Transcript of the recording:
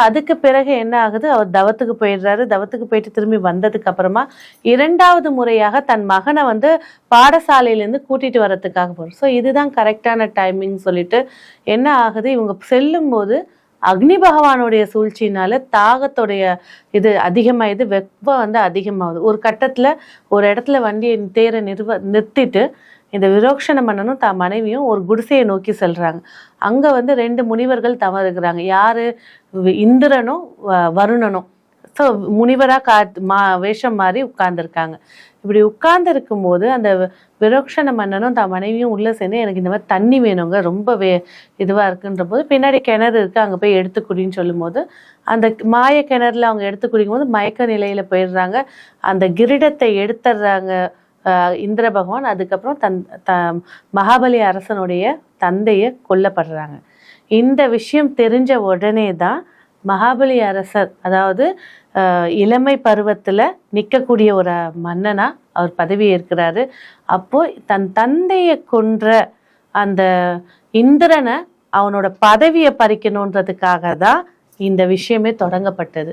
அதுக்கு பிறகு என்ன ஆகுது, அவர் தவத்துக்கு போயிடுறாரு. தவத்துக்கு போயிட்டு திரும்பி வந்ததுக்கு அப்புறமா 2வது முறையாக தன் மகனை வந்து பாடசாலையிலேருந்து கூட்டிட்டு வர்றதுக்காக போகிறார். ஸோ இதுதான் கரெக்டான டைமிங் சொல்லிட்டு என்ன ஆகுது, இவங்க செல்லும்போது அக்னி பகவானுடைய சூழ்ச்சியினால தாகத்துடைய இது அதிகமாகுது, வெப்பம் வந்து அதிகமாகுது. ஒரு கட்டத்துல ஒரு இடத்துல வண்டியை தேரை நிறுத்திட்டு இந்த விரோக்ஷண மன்னனும் தான் மனைவியும் ஒரு குடிசையை நோக்கி செல்றாங்க. அங்க வந்து 2 முனிவர்கள் தவம் இருக்கிறாங்க. யாரு, இந்திரனும் வருணனும். ஸோ முனிவரா வேஷம் மாறி உட்கார்ந்துருக்காங்க. இப்படி உட்கார்ந்து இருக்கும்போது அந்த விரோக்ஷண மன்னனும் தான் மனைவியும் உள்ள சேர்ந்து எனக்கு இந்த மாதிரி தண்ணி வேணுங்க, ரொம்ப இதுவா இருக்குன்ற போது பின்னாடி கிணறு இருக்கு, அங்க போய் எடுத்துக்குடின்னு சொல்லும் போது அந்த மாய கிணறுல அவங்க எடுத்து குடிக்கும் போது மயக்க நிலையில போயிடுறாங்க. அந்த கிரீடத்தை எடுத்துடுறாங்க இந்திர பகவான். அதுக்கப்புறம் மகாபலி அரசனுடைய தந்தையை கொல்லப்படுறாங்க. இந்த விஷயம் தெரிஞ்ச உடனே தான் மகாபலி அரசர், அதாவது இளமை பருவத்துல நிற்கக்கூடிய ஒரு மன்னனா அவர் பதவி ஏற்கிறாரு. அப்போ தன் தந்தையை கொன்ற அந்த இந்திரனை அவனோட பதவியை பறிக்கணுன்றதுக்காக தான் இந்த விஷயமே தொடங்கப்பட்டது.